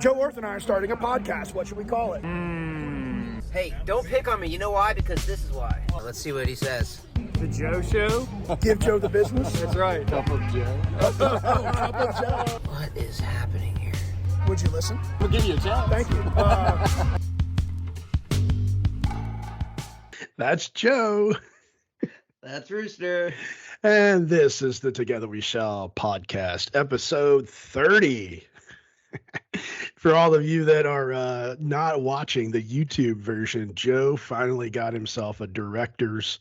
Joe Orth and I are starting a podcast. What should we call it? Hey, don't pick on me. You know why? Because this is why. Let's see what he says. The Joe Show? Give Joe the business? That's right. Cup of Joe. Cup of Joe. What is happening here? Would you listen? We'll give you a chance. Thank you. That's Joe. That's Rooster. And this is the Together We Shall podcast, episode 30. For all of you that are not watching the YouTube version, Joe finally got himself a director's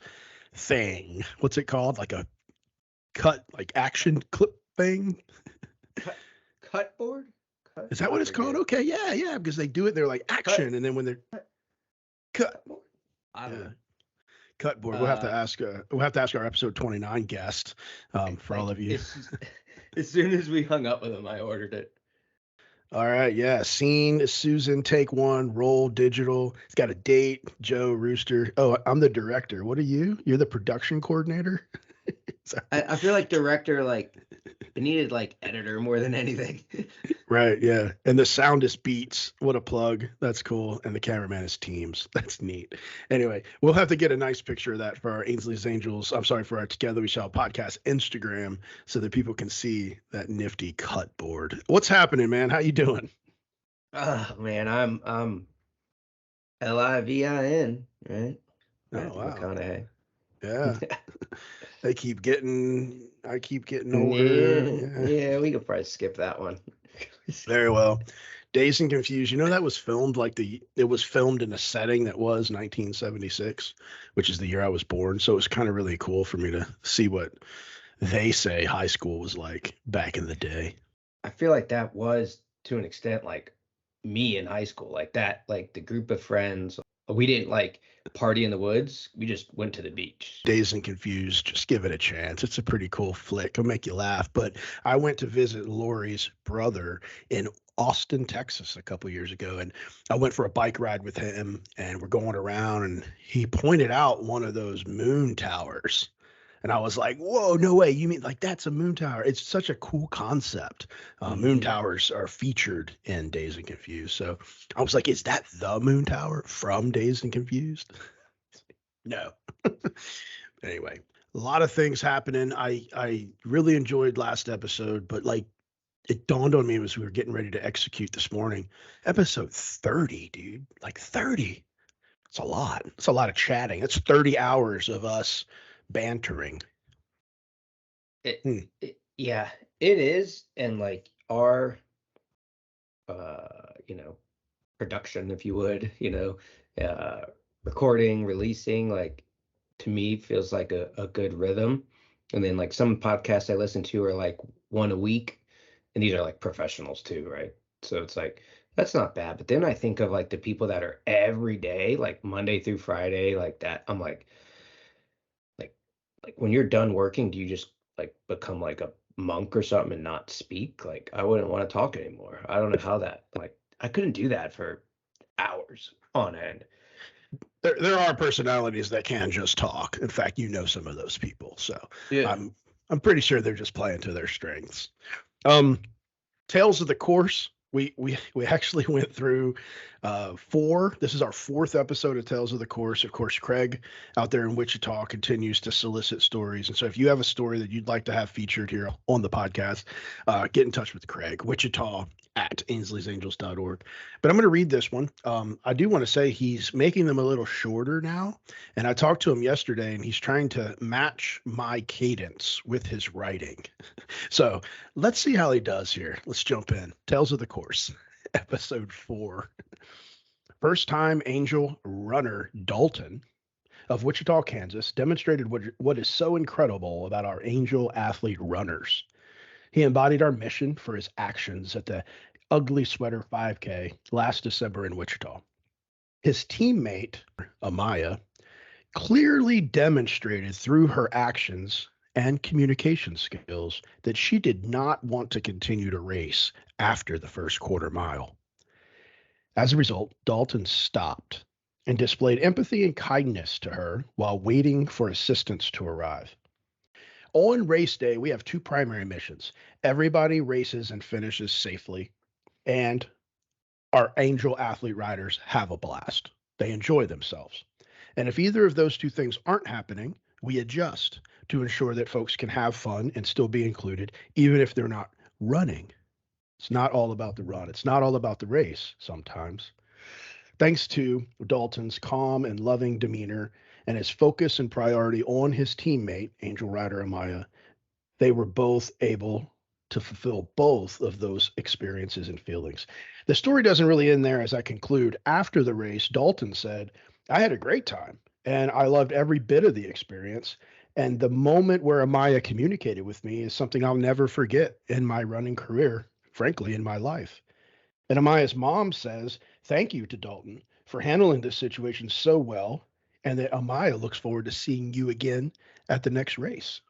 thing. What's it called? Like a cut, like action clip thing? Cut board? Is that what it's called? Okay, yeah, because they do it, they're like action, Cut. and then when they're cut. I don't know. Cut board. We'll have to ask our episode 29 guest for all of you. As soon as we hung up with him, I ordered it. All right, yeah. Scene, Susan, take one, roll digital. It's got a date, Joe, Rooster. Oh, I'm the director. What are you? You're the production coordinator? I feel like director, like, I needed, like, editor more than anything. Right, yeah. And the sound is Beats. What a plug. That's cool. And the cameraman is Teams. That's neat. Anyway, we'll have to get a nice picture of that for our Ainsley's Angels. I'm sorry, for our Together We Shall podcast Instagram so that people can see that nifty cut board. What's happening, man? How you doing? Oh, man, I'm Livin, right? Oh, wow. McConaughey. Yeah. I keep getting older. Yeah, we could probably skip that one. Very well. Dazed and Confused. You know, that was filmed it was filmed in a setting that was 1976, which is the year I was born. So it was kind of really cool for me to see what they say high school was like back in the day. I feel like that was, to an extent, like me in high school. Like that, like the group of friends, we didn't like party in the woods. We just went to the beach. Dazed and Confused, just give it a chance. It's a pretty cool flick. It'll make you laugh. But I went to visit Lori's brother in Austin, Texas a couple years ago, and I went for a bike ride with him, and we're going around, and he pointed out one of those moon towers. And I was like, whoa, no way. You mean like that's a moon tower? It's such a cool concept. Moon towers are featured in Dazed and Confused. So I was like, is that the moon tower from Dazed and Confused? No. Anyway, a lot of things happening. I really enjoyed last episode, but like it dawned on me as we were getting ready to execute this morning. Episode 30, dude. Like 30. It's a lot. It's a lot of chatting. It's 30 hours of us bantering. Yeah, it is. And like our production, if you would, recording, releasing, like to me feels like a good rhythm. And then like some podcasts I listen to are like one a week, and these are like professionals too, right? So it's like that's not bad. But then I think of like the people that are every day, like Monday through Friday, like that. I'm like when you're done working, do you just like become like a monk or something and not speak? Like I wouldn't want to talk anymore. I don't know how that, like I couldn't do that for hours on end. There are personalities that can just talk. In fact, you know some of those people. So Yeah. I'm pretty sure they're just playing to their strengths. Tales of the Course. We actually went through 4. This is our 4th episode of Tales of the Course. Of course, Craig out there in Wichita continues to solicit stories. And so if you have a story that you'd like to have featured here on the podcast, get in touch with Craig, Wichita at Ainsley'sAngels.org. But I'm going to read this one. I do want to say he's making them a little shorter now. And I talked to him yesterday, and he's trying to match my cadence with his writing. So let's see how he does here. Let's jump in. Tales of the Course, episode 4. First time Angel runner Dalton of Wichita, Kansas, demonstrated what is so incredible about our Angel athlete runners. He embodied our mission for his actions at the Ugly Sweater 5K last December in Wichita. His teammate, Amaya, clearly demonstrated through her actions and communication skills that she did not want to continue to race after the first quarter mile. As a result, Dalton stopped and displayed empathy and kindness to her while waiting for assistance to arrive. On race day, we have 2 primary missions. Everybody races and finishes safely, and Our Angel athlete riders have a blast. They enjoy themselves. And if either of those two things aren't happening, we adjust to ensure that folks can have fun and still be included, even if they're not running. It's not all about the run. It's not all about the race sometimes. Thanks to Dalton's calm and loving demeanor and his focus and priority on his teammate, Angel Rider Amaya, they were both able to fulfill both of those experiences and feelings. The story doesn't really end there as I conclude. After the race, Dalton said, I had a great time and I loved every bit of the experience. And the moment where Amaya communicated with me is something I'll never forget in my running career, frankly, in my life. And Amaya's mom says, thank you to Dalton for handling this situation so well, and that Amaya looks forward to seeing you again at the next race.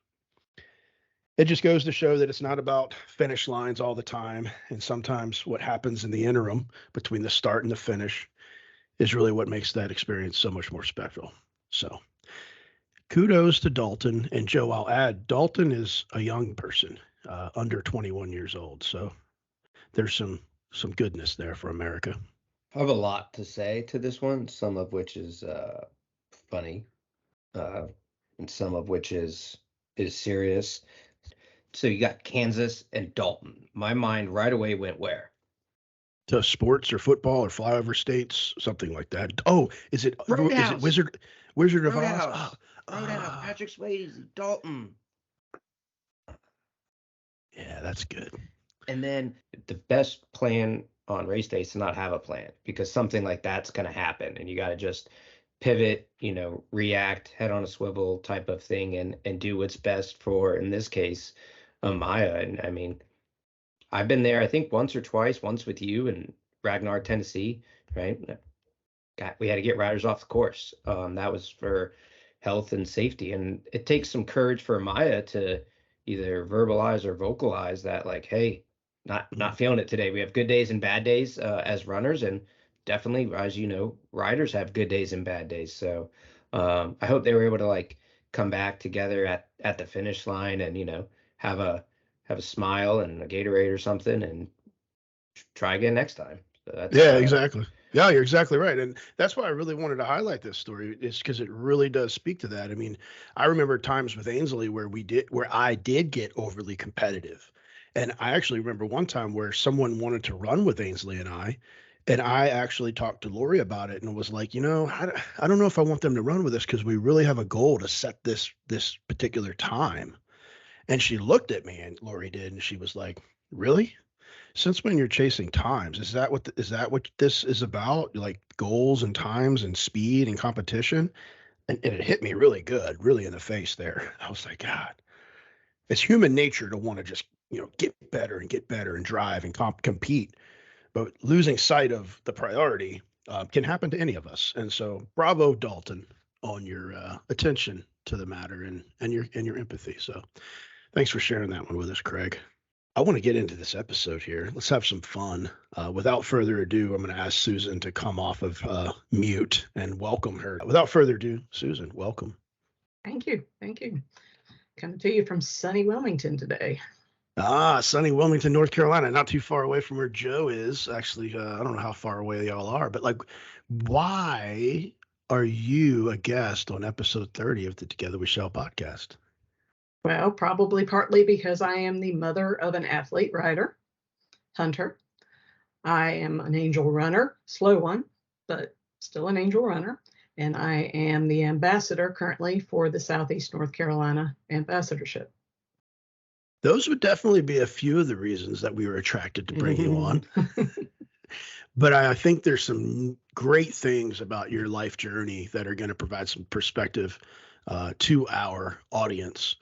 It just goes to show that it's not about finish lines all the time. And sometimes what happens in the interim between the start and the finish is really what makes that experience so much more special. So kudos to Dalton. And Joe, I'll add, Dalton is a young person, under 21 years old. So there's some goodness there for America. I have a lot to say to this one, some of which is funny, and some of which is serious. So you got Kansas and Dalton. My mind right away went where? To sports or football or flyover states, something like that. Oh, is it Wizard of Oz? Roadhouse, Patrick Swayze, Dalton. Yeah, that's good. And then the best plan on race day is to not have a plan, because something like that's going to happen and you got to just pivot, react, head on a swivel type of thing, and do what's best for, in this case, Maya. And I mean, I've been there, I think once or twice, once with you in Ragnar, Tennessee, right? We had to get riders off the course. That was for health and safety. And it takes some courage for Maya to either verbalize or vocalize that, like, hey, not feeling it today. We have good days and bad days as runners, and definitely, as you know, riders have good days and bad days. So I hope they were able to like come back together at the finish line and have a smile and a Gatorade or something and try again next time. So that's, exactly. Yeah, you're exactly right. And that's why I really wanted to highlight this story, is because it really does speak to that. I mean, I remember times with Ainsley where I did get overly competitive. And I actually remember one time where someone wanted to run with Ainsley and I actually talked to Lori about it and was like, I don't know if I want them to run with us, because we really have a goal to set this particular time. And she looked at me, and Lori did, and she was like, really? Since when you're chasing times? Is that what this is about? Like goals and times and speed and competition? And it hit me really good, really in the face there. I was like, God, it's human nature to want to just, get better and drive and compete. But losing sight of the priority can happen to any of us. And so bravo, Dalton, on your attention to the matter and your empathy. So thanks for sharing that one with us, Craig. I want to get into this episode here. Let's have some fun. Without further ado, I'm going to ask Susan to come off of mute and welcome her. Without further ado, Susan, welcome. Thank you. Coming to you from sunny Wilmington today. Sunny Wilmington, North Carolina, not too far away from where Joe is. Actually, I don't know how far away y'all are, but why are you a guest on episode 30 of the Together We Shall podcast? Well, probably partly because I am the mother of an athlete rider, Hunter. I am an angel runner, slow one, but still an angel runner. And I am the ambassador currently for the Southeast North Carolina ambassadorship. Those would definitely be a few of the reasons that we were attracted to bring you on. But I think there's some great things about your life journey that are going to provide some perspective to our audience.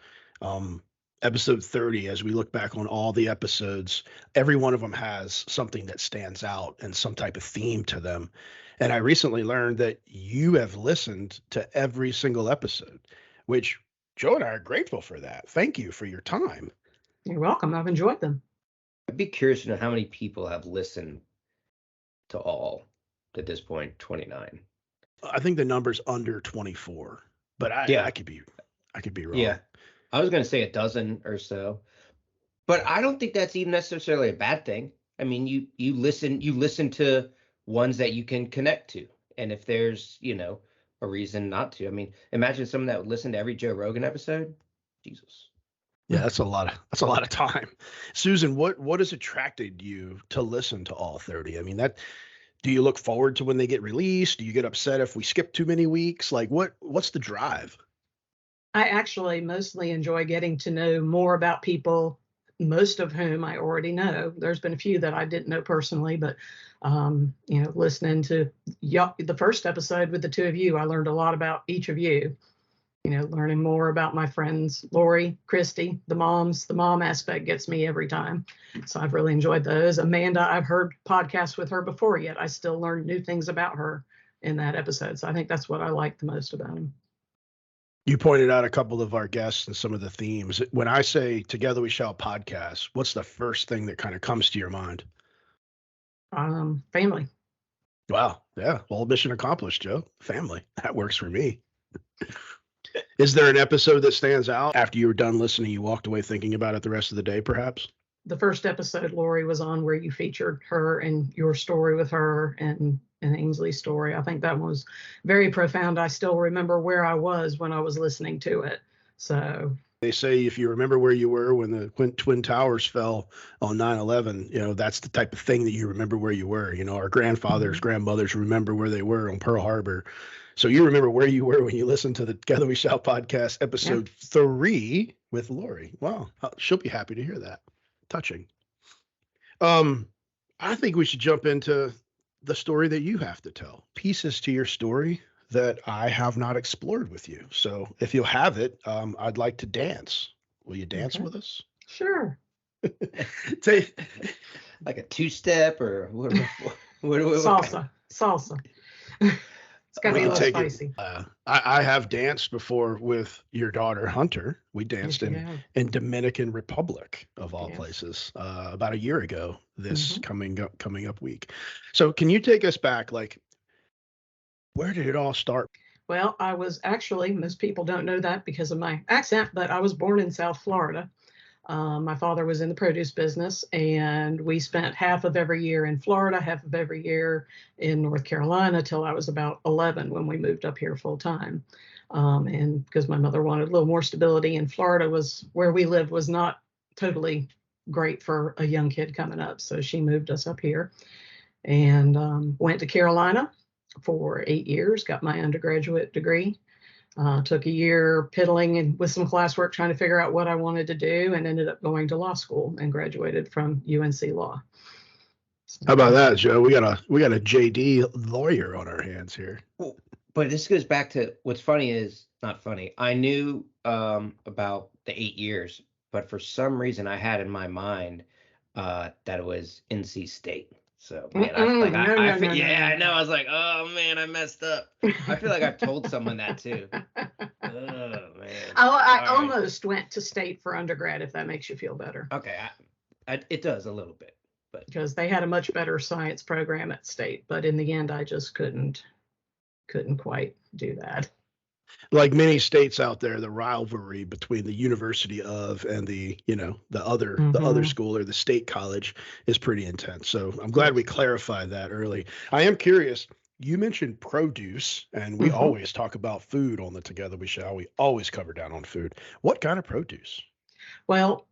Episode 30, as we look back on all the episodes, every one of them has something that stands out and some type of theme to them. And I recently learned that you have listened to every single episode, which Joe and I are grateful for that. Thank you for your time. You're welcome. I've enjoyed them. I'd be curious to know how many people have listened to all at this point. 29. I think the number's under 24, but I could be wrong. Yeah. I was going to say a dozen or so, but I don't think that's even necessarily a bad thing. I mean, you listen to ones that you can connect to. And if there's, a reason not to. I mean, imagine someone that would listen to every Joe Rogan episode. Jesus. Yeah, that's a lot of time. Susan, what has attracted you to listen to all 30? I mean, do you look forward to when they get released? Do you get upset if we skip too many weeks? Like what's the drive? I actually mostly enjoy getting to know more about people, most of whom I already know. There's been a few that I didn't know personally, but listening to the first episode with the two of you, I learned a lot about each of you. Learning more about my friends, Lori, Christy, the moms. The mom aspect gets me every time. So I've really enjoyed those. Amanda, I've heard podcasts with her before, yet I still learned new things about her in that episode. So I think that's what I like the most about them. You pointed out a couple of our guests and some of the themes. When I say Together We Shall podcast, what's the first thing that kind of comes to your mind? Family. Wow. Yeah. Well, mission accomplished, Joe. Family. That works for me. Is there an episode that stands out after you were done listening? You walked away thinking about it the rest of the day, perhaps? The first episode Lori was on, where you featured her and your story with her and Ainsley's story. I think that was very profound. I still remember where I was when I was listening to it. So they say if you remember where you were when the Twin Towers fell on 9/11, that's the type of thing that you remember where you were. Our grandfathers, grandmothers remember where they were on Pearl Harbor. So you remember where you were when you listened to the Together We Shall podcast, episode 3 with Lori. Wow. She'll be happy to hear that. Touching. I think we should jump into the story that you have to tell. Pieces to your story that I have not explored with you. So if you'll have it, I'd like to dance. Will you dance with us? Sure. Like a two-step or what? Salsa. It's got to be a little spicy. I have danced before with your daughter, Hunter. We danced in Dominican Republic, of all places, about a year ago, this coming up week. So can you take us back? Like, where did it all start? Well, I was actually, most people don't know that because of my accent, but I was born in South Florida. My father was in the produce business, and we spent half of every year in Florida, half of every year in North Carolina till I was about 11 when we moved up here full time. And because my mother wanted a little more stability, and Florida was where we lived was not totally great for a young kid coming up. So she moved us up here and went to Carolina for 8 years, got my undergraduate degree. Took a year piddling and with some classwork trying to figure out what I wanted to do, and ended up going to law school and graduated from UNC Law. So, how about that, Joe? We got a JD lawyer on our hands here. But this goes back to what's funny is not funny. I knew about the 8 years, but for some reason I had in my mind that it was NC State. So man, I know. I was like, oh man, I messed up. I feel like I've told someone that too. Oh man. I almost went to State for undergrad, if that makes you feel better. Okay, it does a little bit, but because they had a much better science program at State, but in the end, I just couldn't quite do that. Like many states out there, the rivalry between the university of and the other school or the state college is pretty intense. So I'm glad we clarified that early. I am curious. You mentioned produce, and we always talk about food on the Together We Shall. We always cover down on food. What kind of produce? Well,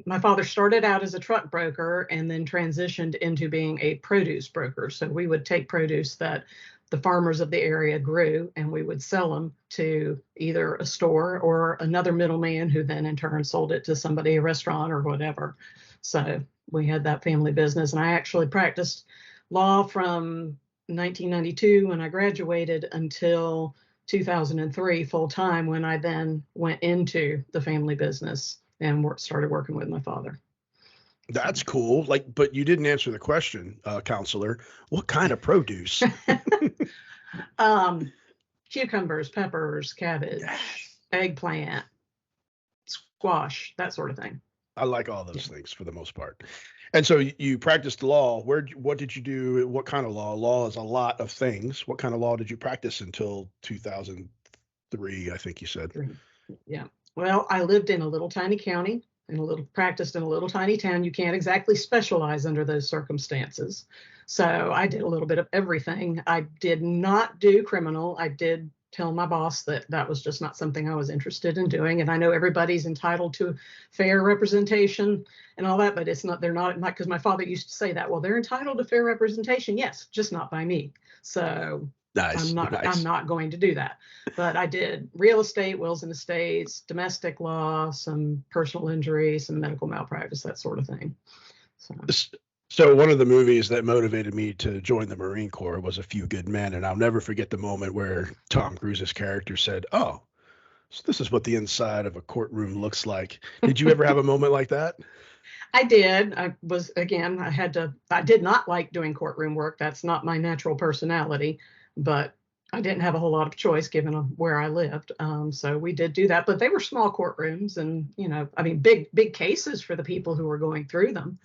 my father started out as a truck broker and then transitioned into being a produce broker. So we would take produce that the farmers of the area grew, and we would sell them to either a store or another middleman who then in turn sold it to somebody, a restaurant or whatever. So we had that family business, and I actually practiced law from 1992 when I graduated until 2003 full time, when I then went into the family business and started working with my father. That's cool. But you didn't answer the question, counselor. What kind of produce? Cucumbers, peppers, cabbage, eggplant, squash, that sort of thing. I like all those things for the most part. And so you practiced law. What did you do? What kind of law? Law is a lot of things. What kind of law did you practice until 2003, I think you said? Yeah. Well, I lived in a little tiny county practiced in a little tiny town. You can't exactly specialize under those circumstances. So I did a little bit of everything. I did not do criminal. I did tell my boss that that was just not something I was interested in doing. And I know everybody's entitled to fair representation and all that, but they're not, because my father used to say that, well, they're entitled to fair representation. Yes, just not by me. So I'm not going to do that. But I did real estate, wills and estates, domestic law, some personal injury, some medical malpractice, that sort of thing. So one of the movies that motivated me to join the Marine Corps was A Few Good Men, and I'll never forget the moment where Tom Cruise's character said, "Oh, so this is what the inside of a courtroom looks like." Did you ever have a moment like that? I did. I did not like doing courtroom work. That's not my natural personality, but I didn't have a whole lot of choice given where I lived. So we did do that, but they were small courtrooms and, big cases for the people who were going through them.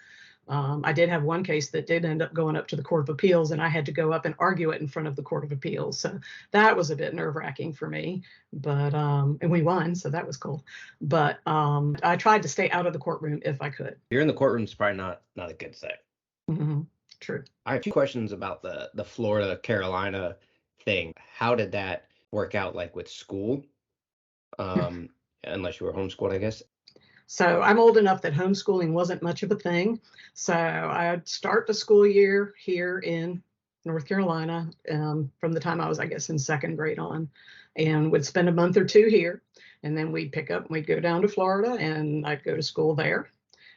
I did have one case that did end up going up to the Court of Appeals, and I had to go up and argue it in front of the Court of Appeals. So that was a bit nerve-wracking for me, but and we won, so that was cool. But I tried to stay out of the courtroom if I could. You're in the courtroom is probably not a good thing. Mm-hmm. True. I have 2 questions about the Florida Carolina thing. How did that work out, like with school? Unless you were homeschooled, I guess. So I'm old enough that homeschooling wasn't much of a thing. So I'd start the school year here in North Carolina from the time I was, I guess, in 2nd grade on, and would spend a month or 2 here. And then we'd pick up and we'd go down to Florida and I'd go to school there.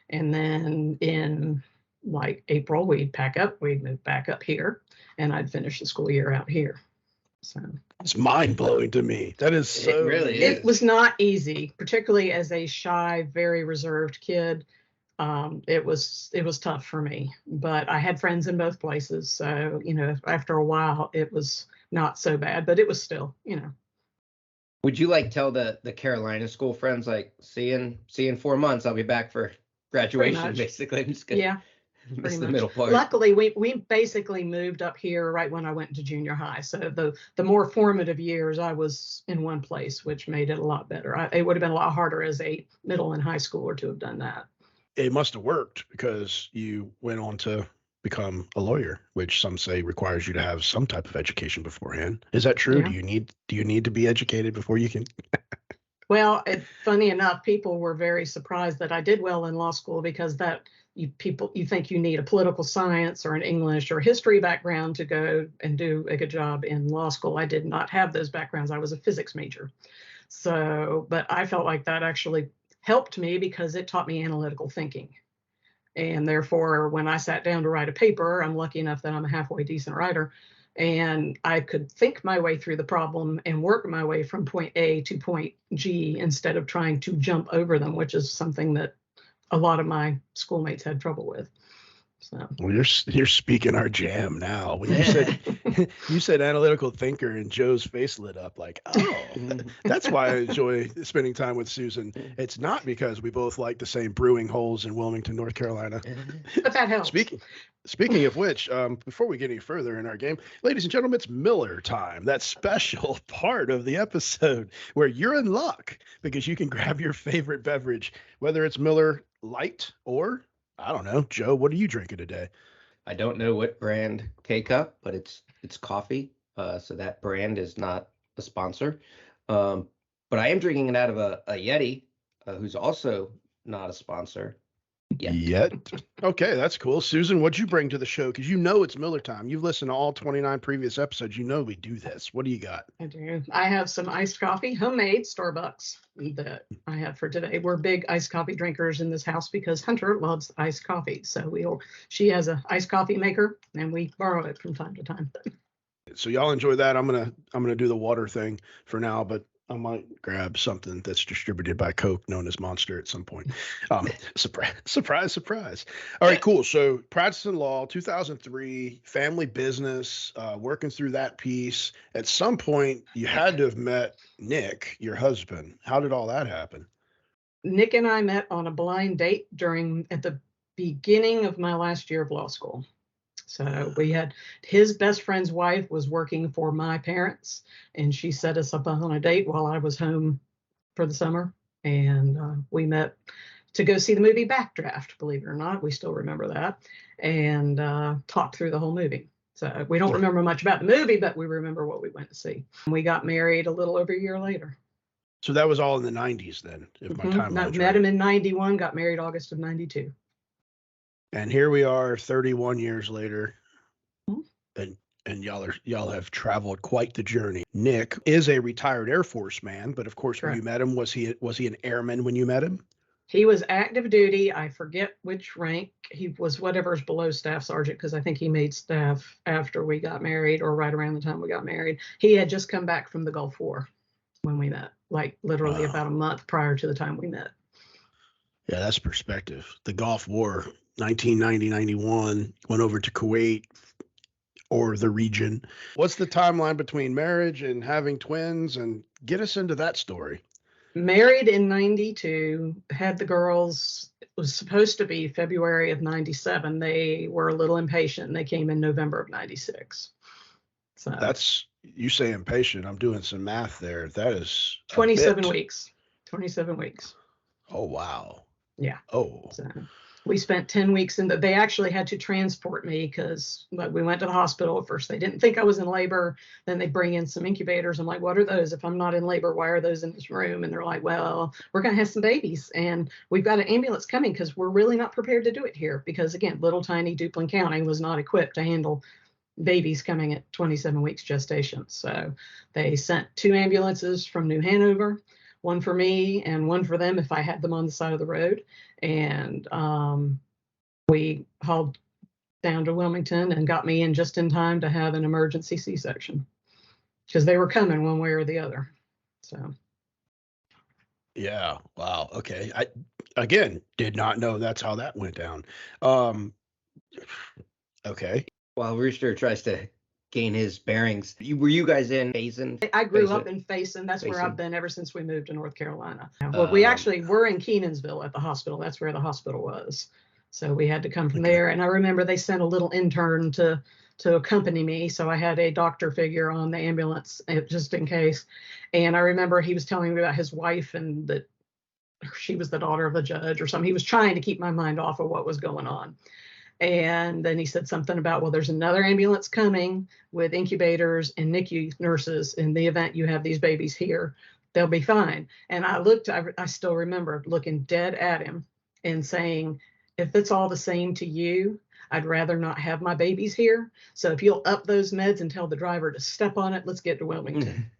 And then in like April, we'd pack up, we'd move back up here, and I'd finish the school year out here. So it's mind blowing to me. That is so. It really is. It was not easy, particularly as a shy, very reserved kid. It was tough for me, but I had friends in both places. So, after a while, it was not so bad, but it was still, Would you tell the Carolina school friends, see in 4 months, I'll be back for graduation, basically? I'm just gonna miss the middle part. Luckily, we basically moved up here right when I went to junior high. So the more formative years, I was in one place, which made it a lot better. It would have been a lot harder as a middle and high schooler to have done that. It must have worked because you went on to become a lawyer, which some say requires you to have some type of education beforehand. Is that true? Yeah. Do you need to be educated before you can? Well, funny enough, people were very surprised that I did well in law school because you think you need a political science or an English or history background to go and do a good job in law school. I did not have those backgrounds. I was a physics major. So, but I felt like that actually helped me because it taught me analytical thinking. And therefore, when I sat down to write a paper, I'm lucky enough that I'm a halfway decent writer, and I could think my way through the problem and work my way from point A to point G instead of trying to jump over them, which is something that a lot of my schoolmates had trouble with. So. Well, you're speaking our jam now. When you said analytical thinker, and Joe's face lit up like, oh, that's why I enjoy spending time with Susan. It's not because we both like the same brewing holes in Wilmington, North Carolina. But that helps. Speaking of which, before we get any further in our game, ladies and gentlemen, it's Miller time. That special part of the episode where you're in luck because you can grab your favorite beverage, whether it's Miller Light or, I don't know, Joe, what are you drinking today? I don't know what brand K-Cup, but it's coffee. So that brand is not a sponsor. But I am drinking it out of a Yeti, who's also not a sponsor. Yet. Okay, that's cool. Susan, what'd you bring to the show? Because it's Miller time. You've listened to all 29 previous episodes. We do this. What do you got? I do. I have some iced coffee, homemade Starbucks, that I have for today. We're big iced coffee drinkers in this house because Hunter loves iced coffee. So she has an iced coffee maker, and we borrow it from time to time. So y'all enjoy that. I'm gonna do the water thing for now, but I might grab something that's distributed by Coke, known as Monster, at some point. Surprise. All right, cool. So practicing law, 2003, family business, working through that piece. At some point, you had to have met Nick, your husband. How did all that happen? Nick and I met on a blind date at the beginning of my last year of law school. So we had his best friend's wife was working for my parents, and she set us up on a date while I was home for the summer. And we met to go see the movie Backdraft, believe it or not. We still remember that, and talked through the whole movie. So we don't remember much about the movie, but we remember what we went to see. We got married a little over a year later. So that was all in the 90s then, if my timeline's Met right. him in 91, got married August of 92. And here we are 31 years later. Mhm. And y'all have traveled quite the journey. Nick is a retired Air Force man, but of course when you met him, was he an airman when you met him? He was active duty. I forget which rank. He was whatever's below staff sergeant, because I think he made staff after we got married or right around the time we got married. He had just come back from the Gulf War when we met, like literally about a month prior to the time we met. Yeah, that's perspective. The Gulf War, 1990, 91, went over to Kuwait or the region. What's the timeline between marriage and having twins? And get us into that story. Married in 92, had the girls. It was supposed to be February of 97. They were a little impatient and they came in November of 96. So That's, you say impatient. I'm doing some math there. That is 27 weeks. 27 weeks. Oh, wow. Yeah. Oh. So we spent 10 weeks in they actually had to transport me because we went to the hospital at first. They didn't think I was in labor. Then they bring in some incubators. I'm like, what are those? If I'm not in labor, why are those in this room? And they're like, well, we're going to have some babies and we've got an ambulance coming because we're really not prepared to do it here. Because again, little tiny Duplin County was not equipped to handle babies coming at 27 weeks gestation. So they sent 2 ambulances from New Hanover, one for me and one for them if I had them on the side of the road. And we hauled down to Wilmington and got me in just in time to have an emergency C-section because they were coming one way or the other. So. Yeah. Wow. Okay. I, again, did not know that's how that went down. Okay. While Rooster tries to gain his bearings, were you guys in Faison? I grew up in Faison. That's where I've been ever since we moved to North Carolina. Well, we actually were in Kenansville at the hospital. That's where the hospital was. So we had to come from there. And I remember they sent a little intern to accompany me. So I had a doctor figure on the ambulance just in case. And I remember he was telling me about his wife and that she was the daughter of a judge or something. He was trying to keep my mind off of what was going on. And then he said something about, well, there's another ambulance coming with incubators and NICU nurses. In the event you have these babies here, they'll be fine. And I still remember looking dead at him and saying, if it's all the same to you, I'd rather not have my babies here. So if you'll up those meds and tell the driver to step on it, let's get to Wilmington.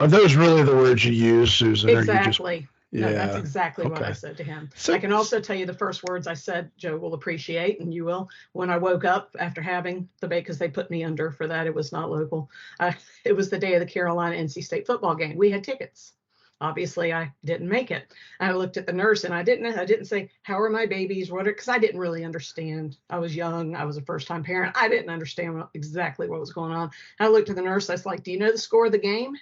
Are those really the words you use, Susan? Exactly. No, Yeah. that's exactly what I Okay. said to him. So- I can also tell you the first words I said, Joe will appreciate, and you will, when I woke up after having the baby, because they put me under for that. It was not local. It was the day of the Carolina NC State football game. We had tickets. Obviously, I didn't make it. I looked at the nurse, and I didn't say, how are my babies? Because I didn't really understand. I was young. I was a first-time parent. I didn't understand exactly what was going on. I looked at the nurse. I was like, do you know the score of the game?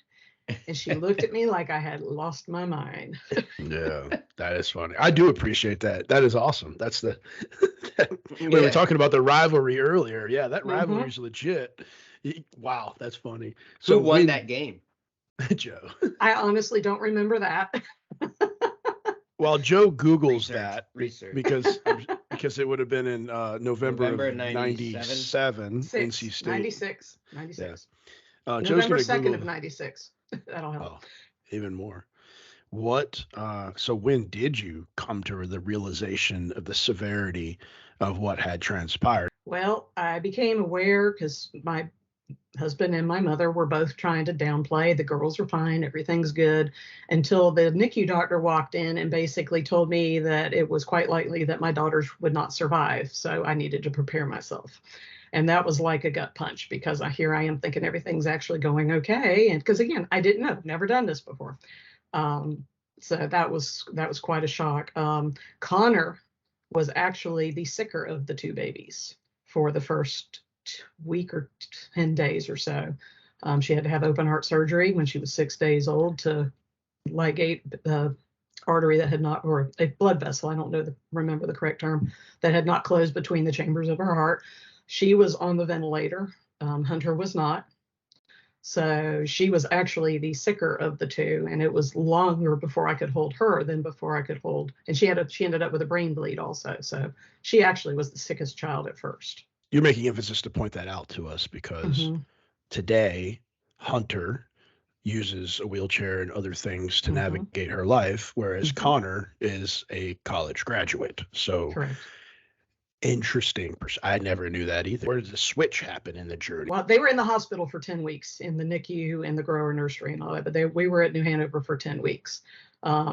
And she looked at me like I had lost my mind. Yeah, that is funny. I do appreciate that. That is awesome. That's we were talking about the rivalry earlier. Yeah, that rivalry is legit. Wow, that's funny. So who won that game? Joe. I honestly don't remember that. Well, Joe Googles that research because it would have been in November of 97, NC State. 96. Joe's November gonna 2nd Google. of 96. That'll help. Oh, even more. What, so when did you come to the realization of the severity of what had transpired? Well, I became aware because my husband and my mother were both trying to downplay. The girls are fine. Everything's good, until the NICU doctor walked in and basically told me that it was quite likely that my daughters would not survive. So I needed to prepare myself. And that was like a gut punch because here I am thinking everything's actually going okay. And because again, I didn't know, never done this before. So that was quite a shock. Connor was actually the sicker of the 2 babies for the first week or 10 days or so. She had to have open heart surgery when she was 6 days old to ligate the artery that had not, or a blood vessel, I don't remember the correct term, that had not closed between the chambers of her heart. She was on the ventilator. Hunter was not. So she was actually the sicker of the two, and it was longer before I could hold her than before I could hold. And she ended up with a brain bleed also. So she actually was the sickest child at first. You're making emphasis to point that out to us because today Hunter uses a wheelchair and other things to navigate her life, whereas Connor is a college graduate. So Correct. interesting. I never knew that either. Where did the switch happen in the journey? Well, they were in the hospital for 10 weeks in the NICU and the grower nursery and all that, but we were at New Hanover for 10 weeks.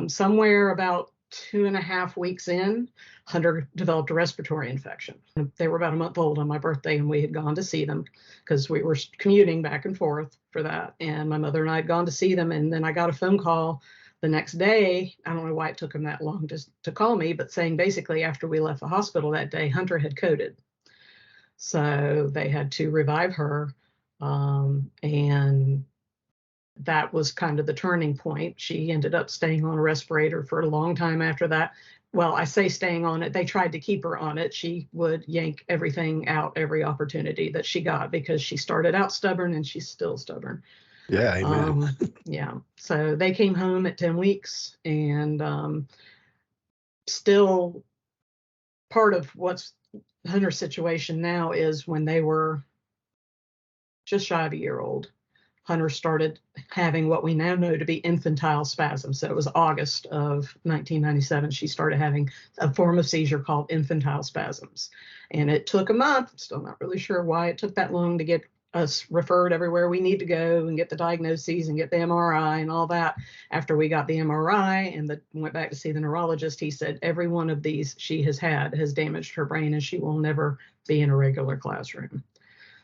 Somewhere about 2.5 weeks in, Hunter developed a respiratory infection. They were about a month old on my birthday, and we had gone to see them because we were commuting back and forth for that. And my mother and I had gone to see them, and then I got a phone call the next day. I don't know why it took them that long to call me, but saying basically after we left the hospital that day, Hunter had coded. So they had to revive her. And that was kind of the turning point. She ended up staying on a respirator for a long time after that. Well, I say staying on it. They tried to keep her on it. She would yank everything out, every opportunity that she got, because she started out stubborn and she's still stubborn. Yeah, amen. Yeah. So they came home at 10 weeks, and still part of what's Hunter's situation now is when they were just shy of a year old, Hunter started having what we now know to be infantile spasms. So it was August of 1997. She started having a form of seizure called infantile spasms. And it took a month. Still not really sure why it took that long to get us referred everywhere we need to go and get the diagnoses and get the MRI and all that. After we got the MRI and went back to see the neurologist, he said every one of these she has had has damaged her brain and she will never be in a regular classroom.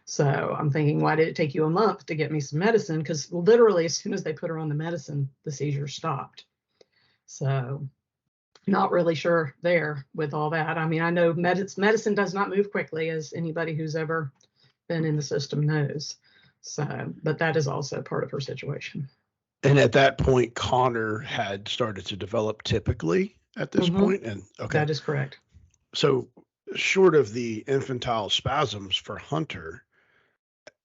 So I'm thinking, why did it take you a month to get me some medicine? Because literally as soon as they put her on the medicine, the seizure stopped. So not really sure there with all that. I mean, I know medicine does not move quickly, as anybody who's ever been in the system knows. So, but that is also part of her situation. And at that point, Connor had started to develop typically at this point. And okay, that is correct. So short of the infantile spasms for Hunter,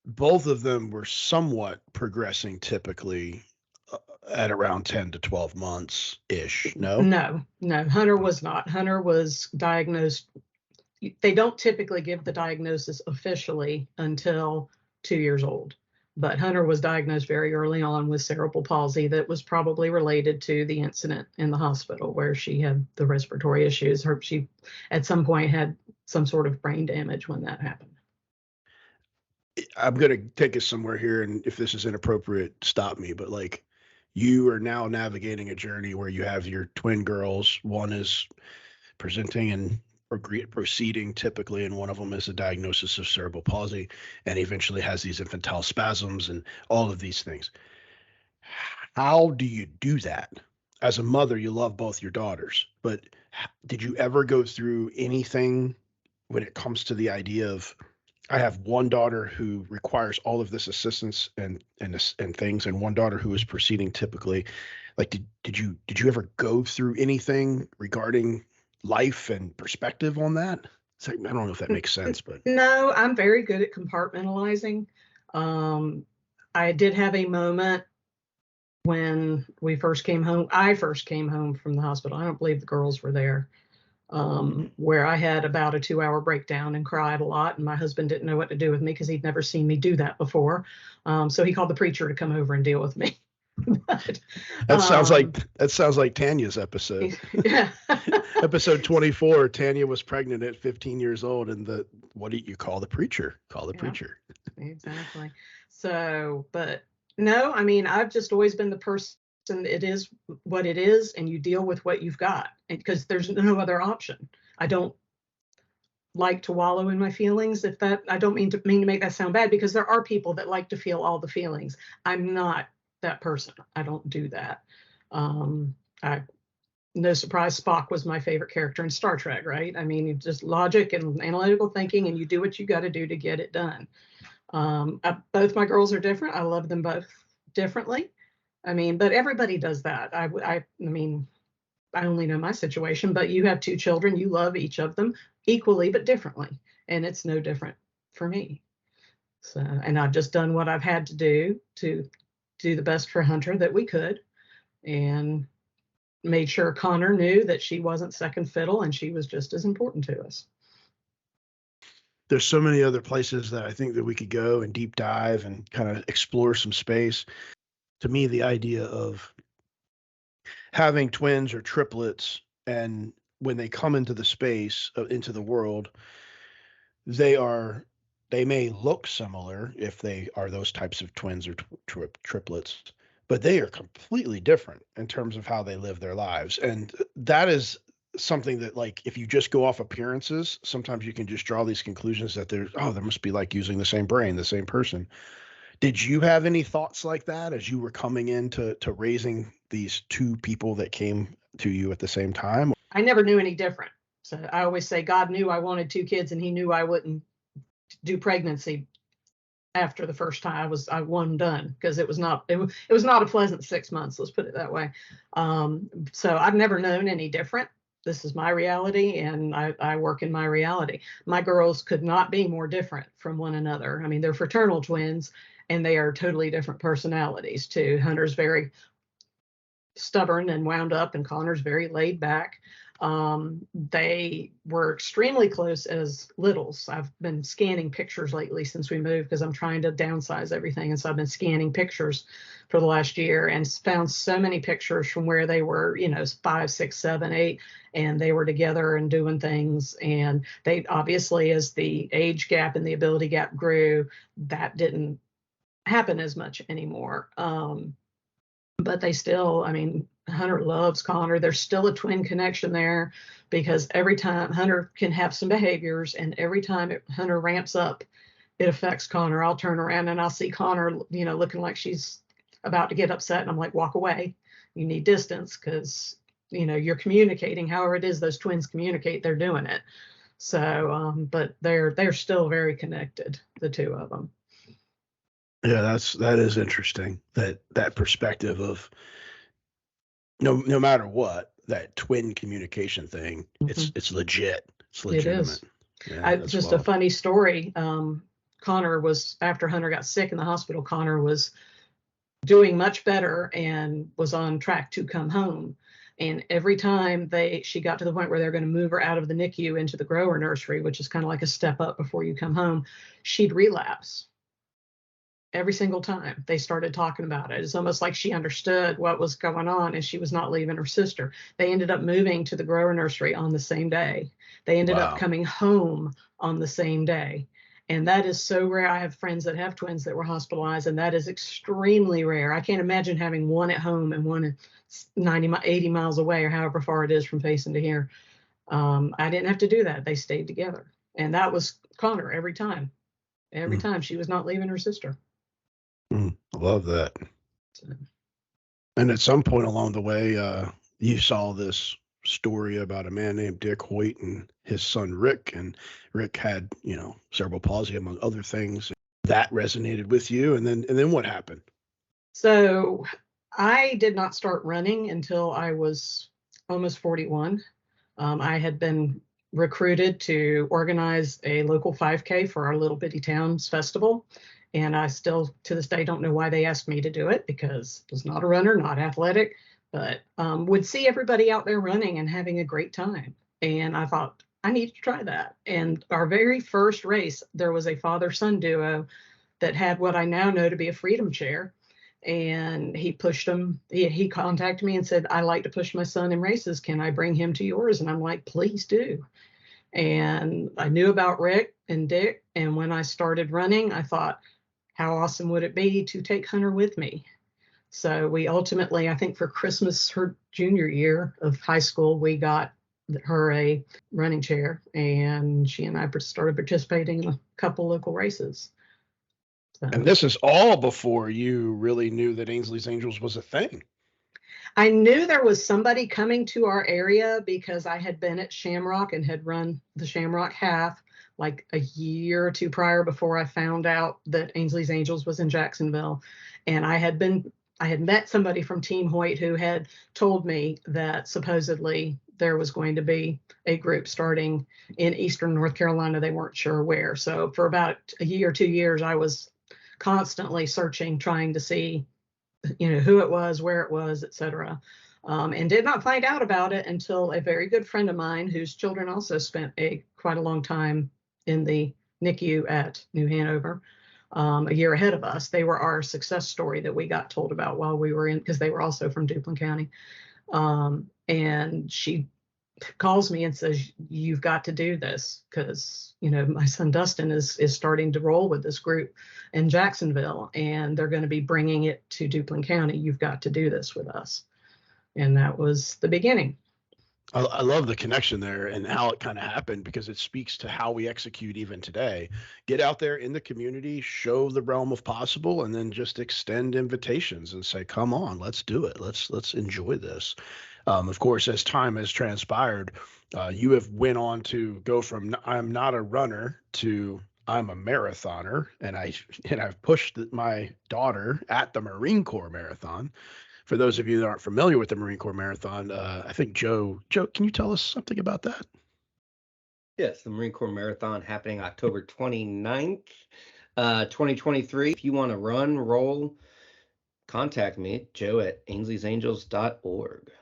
both of them were somewhat progressing typically at around 10 to 12 months ish. No, Hunter was not. Hunter was diagnosed. They don't typically give the diagnosis officially until 2 years old, but Hunter was diagnosed very early on with cerebral palsy that was probably related to the incident in the hospital where she had the respiratory issues. She at some point had some sort of brain damage when that happened. I'm going to take us somewhere here, and if this is inappropriate, stop me, but like, you are now navigating a journey where you have your twin girls. One is presenting and proceeding typically, and one of them is a diagnosis of cerebral palsy and eventually has these infantile spasms and all of these things. How do you do that? As a mother, you love both your daughters, but did you ever go through anything when it comes to the idea of, I have one daughter who requires all of this assistance and things, and one daughter who is proceeding typically. Like, did you ever go through anything regarding life and perspective on that? It's like, I don't know if that makes sense, but no, I'm very good at compartmentalizing. I did have a moment when we first came home. I first came home from the hospital. I don't believe the girls were there. Where I had about a 2-hour breakdown and cried a lot, and my husband didn't know what to do with me because he'd never seen me do that before. So he called the preacher to come over and deal with me. But, that sounds like Tanya's episode. Yeah. Episode 24. Tanya was pregnant at 15 years old, and what do you call the preacher? Call the preacher. Exactly. So, but no, I mean, I've just always been the person. It is what it is, and you deal with what you've got, because there's no other option. I don't like to wallow in my feelings. I don't mean to make that sound bad, because there are people that like to feel all the feelings. I'm not that person. I don't do that. No surprise, Spock was my favorite character in Star Trek, right? I mean, just logic and analytical thinking, and you do what you got to do to get it done. Both my girls are different. I love them both differently. I mean, but everybody does that. I mean, I only know my situation, but you have 2 children. You love each of them equally, but differently. And it's no different for me. So, and I've just done what I've had to do the best for Hunter that we could, and made sure Connor knew that she wasn't second fiddle and she was just as important to us. There's so many other places that I think that we could go and deep dive and kind of explore some space. To me, the idea of having twins or triplets, and when they come into the space, into the world, they may look similar if they are those types of twins or triplets, but they are completely different in terms of how they live their lives. And that is something that, like, if you just go off appearances, sometimes you can just draw these conclusions that there must be like using the same brain, the same person. Did you have any thoughts like that as you were coming into raising these two people that came to you at the same time? I never knew any different. So I always say God knew I wanted two kids, and he knew I wouldn't do pregnancy after the first time. I wasn't done, because it was not a pleasant 6 months, let's put it that way. So I've never known any different. This is my reality, and I work in my reality. My girls could not be more different from one another. I mean, they're fraternal twins, and they are totally different personalities too. Hunter's very stubborn and wound up, and Connor's very laid back. They were extremely close as littles. I've been scanning pictures lately since we moved, because I'm trying to downsize everything. And so I've been scanning pictures for the last year and found so many pictures from where they were, 5, 6, 7, 8, and they were together and doing things. And they obviously, as the age gap and the ability gap grew, that didn't happen as much anymore. But they still, Hunter loves Connor. There's still a twin connection there, because every time Hunter can have some behaviors, and every time Hunter ramps up, it affects Connor. I'll turn around and I'll see Connor, looking like she's about to get upset. And I'm like, walk away. You need distance, because, you're communicating. However it is those twins communicate, they're doing it. So, but they're still very connected, the two of them. Yeah, that is interesting. That perspective of no matter what, that twin communication thing, it's legit. It's legitimate. It is. Yeah, just a funny story. Connor was, after Hunter got sick in the hospital, Connor was doing much better and was on track to come home. And every time she got to the point where they're going to move her out of the NICU into the grower nursery, which is kind of like a step up before you come home, she'd relapse. Every single time they started talking about it. It's almost like she understood what was going on, and she was not leaving her sister. They ended up moving to the grower nursery on the same day. They ended up coming home on the same day. And that is so rare. I have friends that have twins that were hospitalized, and that is extremely rare. I can't imagine having one at home and one 80 miles away, or however far it is from Payson to here. I didn't have to do that. They stayed together. And that was Connor every time. Every time she was not leaving her sister. I love that. And at some point along the way, you saw this story about a man named Dick Hoyt and his son Rick, and Rick had, cerebral palsy among other things. That resonated with you, and then what happened? So I did not start running until I was almost 41. I had been recruited to organize a local 5K for our little bitty towns festival. And I still, to this day, don't know why they asked me to do it, because I was not a runner, not athletic, but would see everybody out there running and having a great time. And I thought, I need to try that. And our very first race, there was a father-son duo that had what I now know to be a freedom chair. And he pushed them. He contacted me and said, I like to push my son in races. Can I bring him to yours? And I'm like, please do. And I knew about Rick and Dick. And when I started running, I thought, how awesome would it be to take Hunter with me? So we ultimately, I think for Christmas, her junior year of high school, we got her a running chair, and she and I started participating in a couple local races. So, and this is all before you really knew that Ainsley's Angels was a thing. I knew there was somebody coming to our area, because I had been at Shamrock and had run the Shamrock half like a year or two prior, before I found out that Ainsley's Angels was in Jacksonville. And I had met somebody from Team Hoyt who had told me that supposedly there was going to be a group starting in Eastern North Carolina. They weren't sure where. So for about a year, 2 years, I was constantly searching, trying to see, who it was, where it was, etc. And did not find out about it until a very good friend of mine, whose children also spent quite a long time in the NICU at New Hanover, a year ahead of us. They were our success story that we got told about while we were in, because they were also from Duplin County. And she calls me and says, "You've got to do this, because my son Dustin is starting to roll with this group in Jacksonville, and they're going to be bringing it to Duplin County. You've got to do this with us." And that was the beginning. I love the connection there and how it kind of happened, because it speaks to how we execute even today. Get out there in the community, show the realm of possible, and then just extend invitations and say, "Come on, let's do it. Let's enjoy this." Of course, as time has transpired, you have went on to go from "I'm not a runner" to "I'm a marathoner," and I've pushed my daughter at the Marine Corps Marathon. For those of you that aren't familiar with the Marine Corps Marathon, I think Joe, can you tell us something about that? Yes, the Marine Corps Marathon happening October 29th, 2023. If you want to run, roll, contact me, Joe at Ainsley'sAngels.org.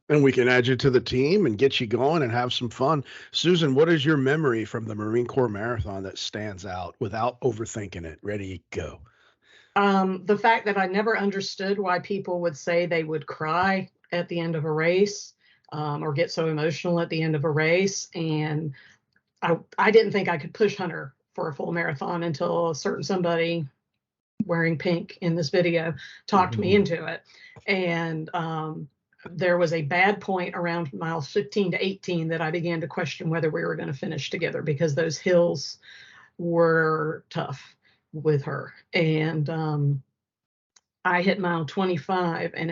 And we can add you to the team and get you going and have some fun. Susan, what is your memory from the Marine Corps Marathon that stands out without overthinking it? Ready, go. The fact that I never understood why people would say they would cry at the end of a race, or get so emotional at the end of a race. And I didn't think I could push Hunter for a full marathon until a certain somebody wearing pink in this video talked me into it. And there was a bad point around miles 15 to 18 that I began to question whether we were going to finish together, because those hills were tough with her. And I hit mile 25 and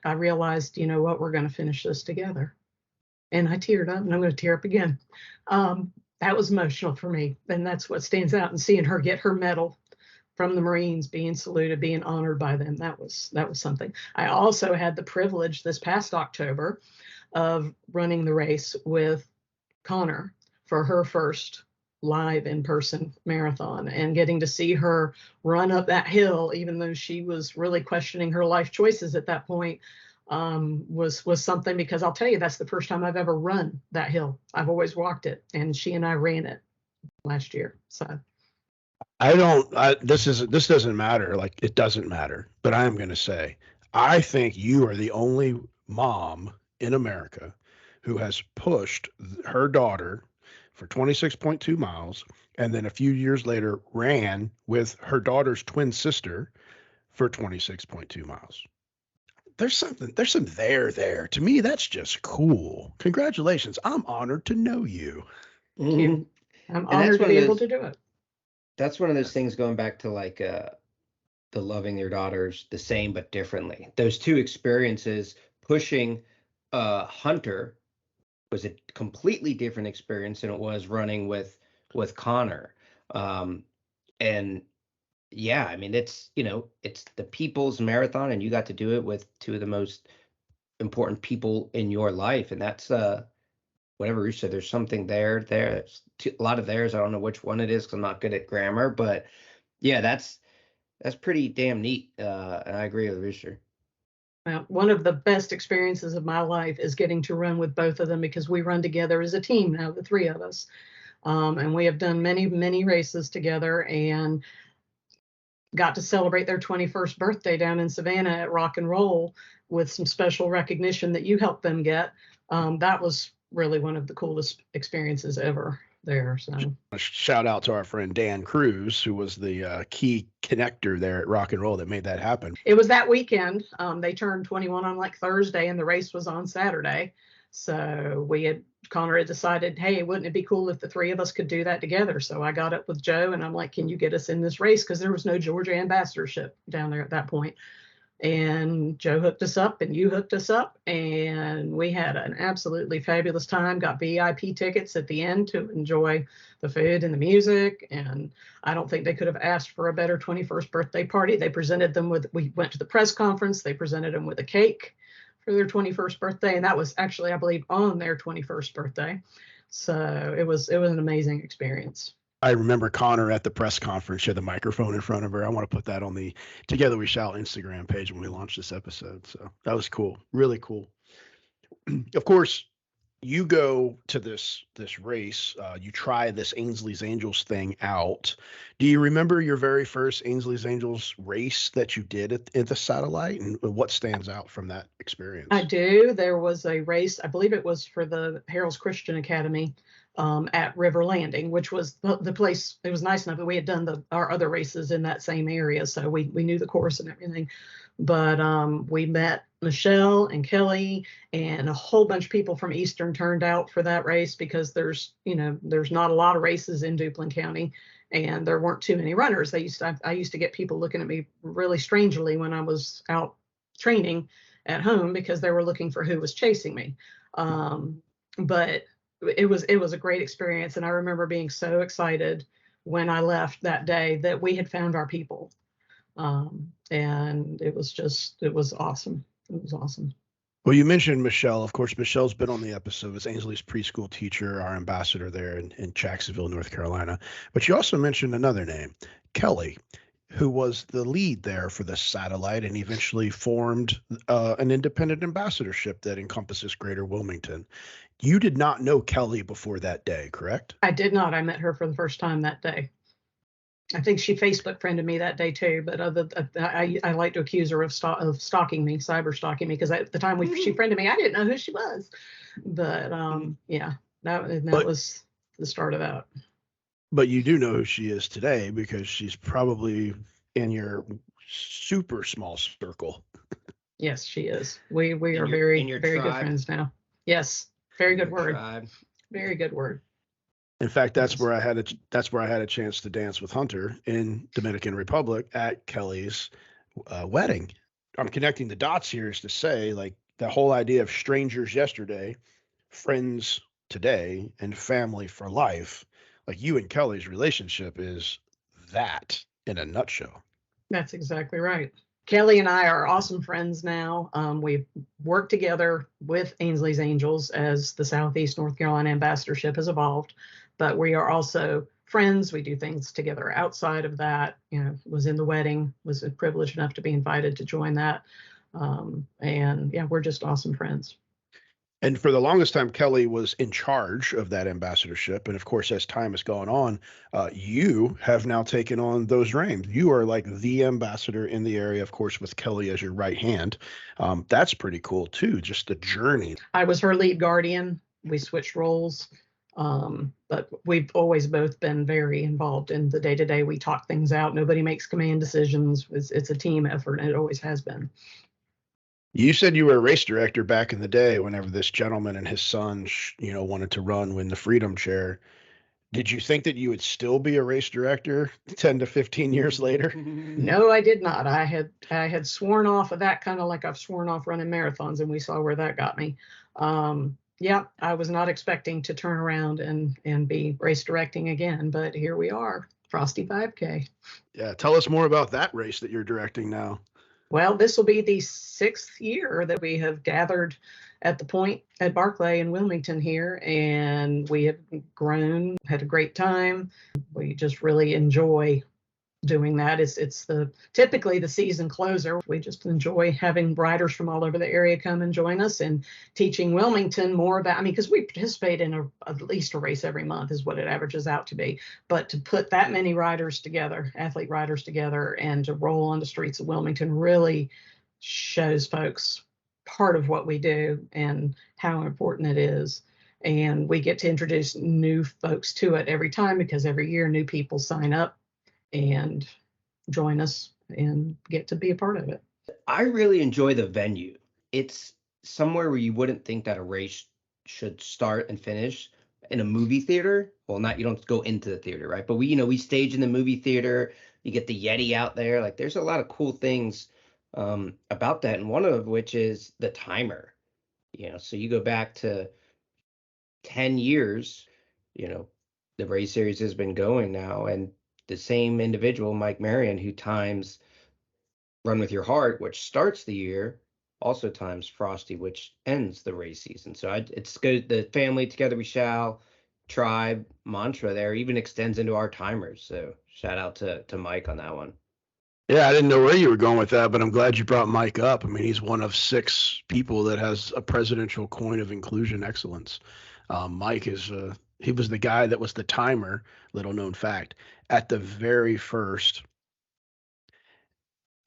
I realized, we're going to finish this together. And I teared up, and I'm going to tear up again. That was emotional for me. And that's what stands out, and seeing her get her medal from the Marines, being saluted, being honored by them. That was something. I also had the privilege this past October of running the race with Connor for her first live in-person marathon, and getting to see her run up that hill, even though she was really questioning her life choices at that point, was something, because I'll tell you, that's the first time I've ever run that hill. I've always walked it, and she and I ran it last year. So this doesn't matter. Like, it doesn't matter, but I am going to say, I think you are the only mom in America who has pushed her daughter for 26.2 miles, and then a few years later ran with her daughter's twin sister for 26.2 miles. There's some there. To me, that's just cool. Congratulations. I'm honored to know you. Thank you. I'm honored to be able to do it. That's one of those things, going back to like the loving your daughters the same but differently. Those two experiences, pushing Hunter was a completely different experience than it was running with Connor. And yeah, I mean, it's the people's marathon, and you got to do it with two of the most important people in your life. And that's whatever you said, there's something there. There's a lot of theirs. I don't know which one it is, because I'm not good at grammar, but yeah, that's pretty damn neat. And I agree with Rooster. One of the best experiences of my life is getting to run with both of them, because we run together as a team now, the three of us. And we have done many, many races together, and got to celebrate their 21st birthday down in Savannah at Rock and Roll with some special recognition that you helped them get. That was really one of the coolest experiences ever there. So a shout out to our friend Dan Cruz, who was the key connector there at Rock and Roll that made that happen. It was that weekend. They turned 21 on like Thursday, and the race was on Saturday. So Connor had decided, hey, wouldn't it be cool if the three of us could do that together? So I got up with Joe, and I'm like, can you get us in this race? Because there was no Georgia ambassadorship down there at that point. And Joe hooked us up, and you hooked us up, and we had an absolutely fabulous time. Got VIP tickets at the end to enjoy the food and the music. And I don't think they could have asked for a better 21st birthday party. They presented them we went to the press conference. They presented them with a cake. for their 21st birthday, and that was actually, I believe, on their 21st birthday. So it was an amazing experience. I remember Connor at the press conference. She had the microphone in front of her. I want to put that on the Together We Shout Instagram page when we launch this episode. So that was cool. Really cool. Of course, you go to this race. You try this Ainsley's Angels thing out. Do you remember your very first Ainsley's Angels race that you did at the satellite, and what stands out from that experience? I do. There was a race, I believe it was for the Harold's Christian Academy at River Landing, which was the place. It was nice enough that we had done our other races in that same area, so we knew the course and everything. But we met Michelle and Kelly, and a whole bunch of people from Eastern turned out for that race because there's not a lot of races in Duplin County, and there weren't too many runners. I used to get people looking at me really strangely when I was out training at home because they were looking for who was chasing me. But it was a great experience, and I remember being so excited when I left that day that we had found our people. And it was awesome. It was awesome. Well, you mentioned Michelle. Of course, Michelle's been on the episode as Ainsley's preschool teacher, our ambassador there in Jacksonville, North Carolina. But you also mentioned another name, Kelly, who was the lead there for the satellite and eventually formed an independent ambassadorship that encompasses Greater Wilmington. You did not know Kelly before that day, correct? I did not. I met her for the first time that day. I think she Facebook friended me that day too, but I like to accuse her of stalking me, cyber stalking me, because at the time she friended me, I didn't know who she was. But yeah, that was the start of that. But you do know who she is today because she's probably in your super small circle. Yes, she is. We are very good friends now. Yes, very good word. Tribe. Very good word. In fact, that's where I had a chance to dance with Hunter in Dominican Republic at Kelly's wedding. I'm connecting the dots here is to say, like, the whole idea of strangers yesterday, friends today, and family for life. Like, you and Kelly's relationship is that in a nutshell. That's exactly right. Kelly and I are awesome friends now. We've worked together with Ainsley's Angels as the Southeast North Carolina ambassadorship has evolved, but we are also friends. We do things together outside of that. Was in the wedding, was privileged enough to be invited to join that. And yeah, we're just awesome friends. And for the longest time, Kelly was in charge of that ambassadorship. And of course, as time has gone on, you have now taken on those reins. You are like the ambassador in the area, of course, with Kelly as your right hand. That's pretty cool, too, just the journey. I was her lead guardian. We switched roles. But we've always both been very involved in the day-to-day. We talk things out. Nobody makes command decisions. It's a team effort, and it always has been. You said you were a race director back in the day whenever this gentleman and his son, wanted to win the Freedom Chair. Did you think that you would still be a race director 10 to 15 years later? No, I did not. I had sworn off of that, kind of like I've sworn off running marathons, and we saw where that got me. Yeah, I was not expecting to turn around and be race directing again, but here we are, Frosty 5K. Yeah, tell us more about that race that you're directing now. Well, this will be the 6th year that we have gathered at the point at Barclay in Wilmington here, and we have grown, had a great time. We just really enjoy doing that. It's typically the season closer. We just enjoy having riders from all over the area come and join us and teaching Wilmington more about, because we participate in at least a race every month is what it averages out to be. But to put that many riders together, athlete riders together, and to roll on the streets of Wilmington really shows folks part of what we do and how important it is. And we get to introduce new folks to it every time because every year new people sign up and join us and get to be a part of it. I really enjoy the venue. It's somewhere where you wouldn't think that a race should start and finish in a movie theater. Well, you don't go into the theater, right? But we stage in the movie theater. You get the Yeti out there. Like, there's a lot of cool things about that, and one of which is the timer. So you go back to 10 years, the race series has been going now, and the same individual, Mike Marion, who times Run With Your Heart, which starts the year, also times Frosty, which ends the race season. So it's good. The family together we shall tribe mantra there even extends into our timers. So shout out to Mike on that one. Yeah, I didn't know where you were going with that, but I'm glad you brought Mike up. I mean, he's one of 6 people that has a presidential coin of inclusion excellence. Mike is he was the guy that was the timer, little known fact, at the very first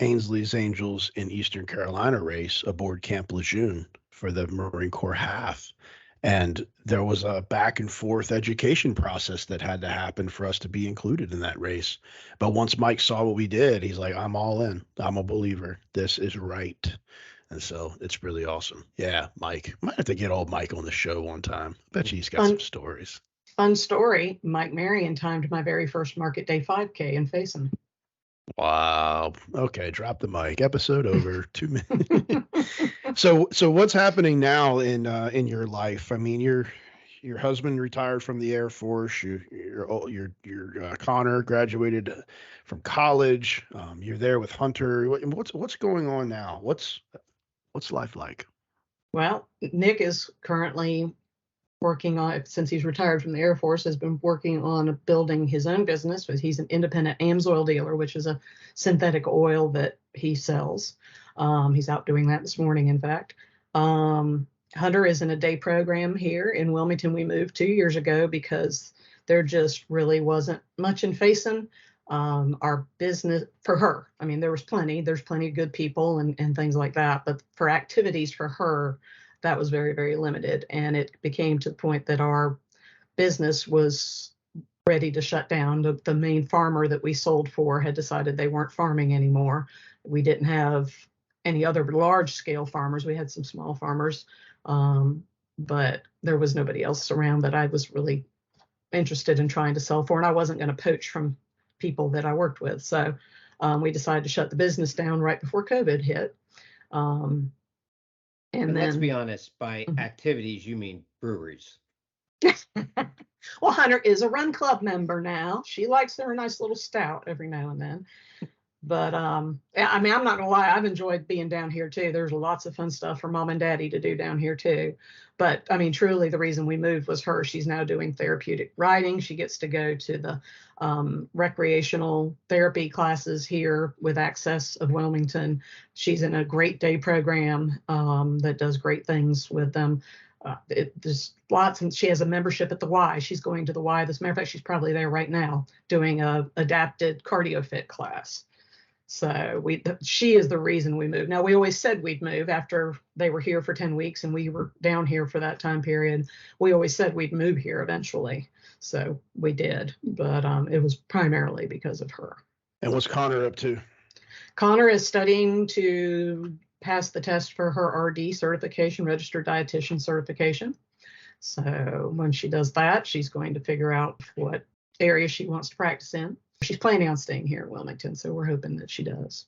Ainsley's Angels in Eastern Carolina race aboard Camp Lejeune for the Marine Corps half. And there was a back and forth education process that had to happen for us to be included in that race. But once Mike saw what we did, he's like, I'm all in. I'm a believer. This is right. And so it's really awesome. Yeah, Mike. Might have to get old Mike on the show one time. Bet you he's got some stories. Fun story. Mike Marion timed my very first Market Day 5K in Faison. Wow. Okay, drop the mic. Episode over. 2 minutes. So what's happening now in your life? I mean, your husband retired from the Air Force. Your Connor graduated from college. You're there with Hunter. What's going on now? What's life like? Well, Nick is currently working on, since he's retired from the Air Force, has been working on building his own business. He's an independent AMSOIL dealer, which is a synthetic oil that he sells. He's out doing that this morning, in fact. Hunter is in a day program here in Wilmington. We moved 2 years ago because there just really wasn't much in Faison. Our business for her, I mean, there's plenty of good people and things like that, but for activities for her, that was very, very limited. And it became to the point that our business was ready to shut down. The main farmer that we sold for had decided they weren't farming anymore. We didn't have any other large scale farmers. We had some small farmers, but there was nobody else around that I was really interested in trying to sell for. And I wasn't going to poach from people that I worked with. So we decided to shut the business down right before COVID hit. And then, let's be honest, by activities, you mean breweries. Well, Hunter is a run club member now. She likes her nice little stout every now and then. But I mean, I'm not gonna lie, I've enjoyed being down here too. There's lots of fun stuff for mom and daddy to do down here too. But I mean, truly the reason we moved was her. She's now doing therapeutic riding. She gets to go to the recreational therapy classes here with Access of Wilmington. She's in a great day program that does great things with them. There's lots, and she has a membership at the Y. She's going to the Y. As a matter of fact, she's probably there right now doing a adapted cardio fit class. So she is the reason we moved. Now, we always said we'd move after they were here for 10 weeks and we were down here for that time period. We always said we'd move here eventually. So we did, but it was primarily because of her. And what's Connor up to? Connor is studying to pass the test for her RD certification, registered dietitian certification. So when she does that, she's going to figure out what area she wants to practice in. She's planning on staying here in Wilmington, so we're hoping that she does.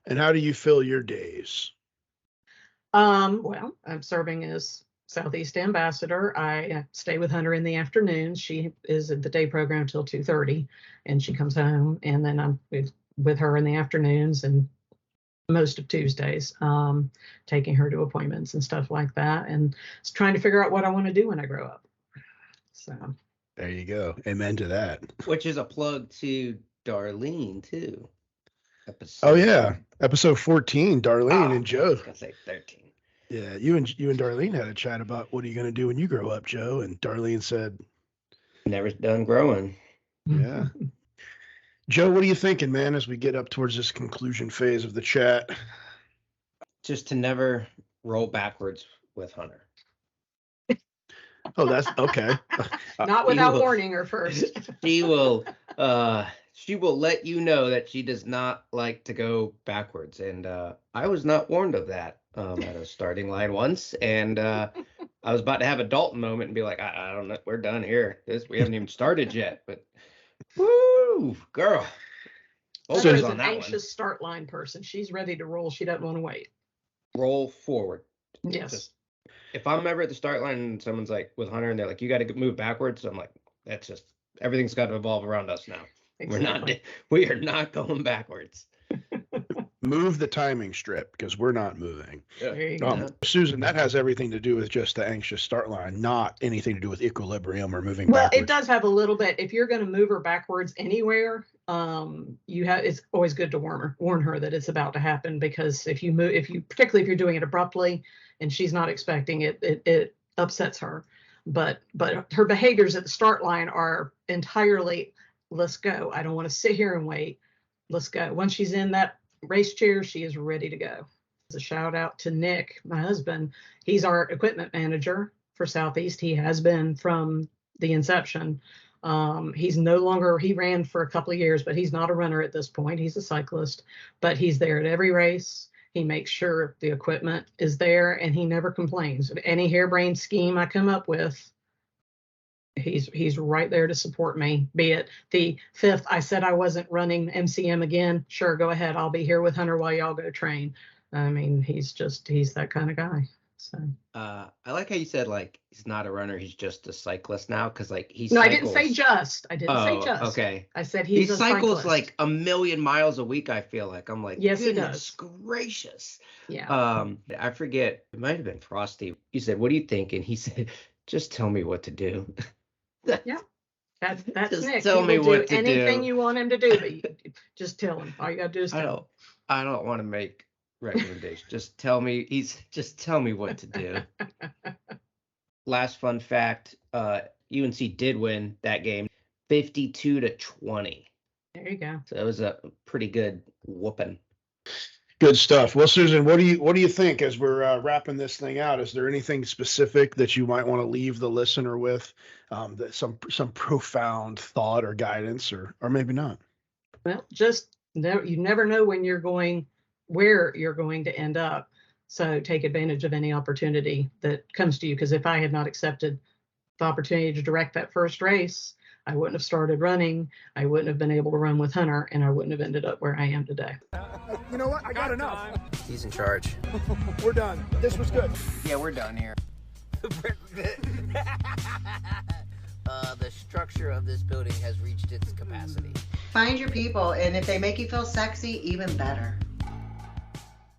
And how do you fill your days? Well, I'm serving as Southeast Ambassador. I stay with Hunter in the afternoons. She is at the day program till 2:30, and she comes home, and then I'm with her in the afternoons and most of Tuesdays, taking her to appointments and stuff like that, and trying to figure out what I want to do when I grow up. So. There you go. Amen to that. Which is a plug to Darlene, too. Oh, yeah. Episode 14, Darlene and Joe. I was going to say 13. Yeah, you and Darlene had a chat about what are you going to do when you grow up, Joe? And Darlene said, never done growing. Yeah. Joe, what are you thinking, man, as we get up towards this conclusion phase of the chat? Just to never roll backwards with Hunter. Oh, that's okay. Not without warning her first. She will let you know that she does not like to go backwards. And I was not warned of that at a starting line once. And I was about to have a Dalton moment and be like, I don't know, we're done here. We haven't even started yet. But woo, girl. She's an anxious start line person. She's ready to roll. She doesn't want to wait. Roll forward. Yes. If I'm ever at the start line and someone's like with Hunter and they're like, you got to move backwards, I'm like, that's just everything's got to evolve around us now. Exactly. We are not going backwards. move the timing strip because we're not moving. There you go. Susan, that has everything to do with just the anxious start line, not anything to do with equilibrium or moving Well, backwards. it does have a little bit. If you're going to move her backwards anywhere, it's always good to warn her that it's about to happen, because particularly if you're doing it abruptly and she's not expecting it, it upsets her. But her behaviors at the start line are entirely, let's go. I don't want to sit here and wait. Let's go. Once she's in that race chair, she is ready to go. A shout out to Nick, my husband. He's our equipment manager for Southeast. He has been from the inception. He's no longer, he ran for a couple of years, but he's not a runner at this point. He's a cyclist, but he's there at every race. He makes sure the equipment is there, and he never complains. Any harebrained scheme I come up with, he's right there to support me. Be it the 5th, I said I wasn't running MCM again. Sure, go ahead. I'll be here with Hunter while y'all go train. I mean, he's that kind of guy. So I like how you said like he's not a runner, he's just a cyclist now, because like he no, cycles. I didn't say just. I didn't say just. Okay. I said He he's a cycles cyclist. like 1,000,000 miles a week, I feel like. I'm like, Yes, he goodness does. gracious. Yeah. I forget, it might have been Frosty. You said, what do you think? And he said, just tell me what to do. Yeah. That's Just Nick. tell He me will what do to do. anything you want him to do, but just tell him. All you gotta do is tell him. I don't want to make recommendations. Just tell me what to do. Last fun fact, UNC did win that game 52-20. There you go. So it was a pretty good whooping. Good stuff. Well, Susan, what do you think as we're wrapping this thing out? Is there anything specific that you might want to leave the listener with, that some profound thought or guidance, or maybe not? Well, just you never know where you're going to end up. So take advantage of any opportunity that comes to you. Because if I had not accepted the opportunity to direct that first race, I wouldn't have started running. I wouldn't have been able to run with Hunter, and I wouldn't have ended up where I am today. You know what? I got enough. He's in charge. We're done. This was good. Yeah, we're done here. The structure of this building has reached its capacity. Find your people, and if they make you feel sexy, even better.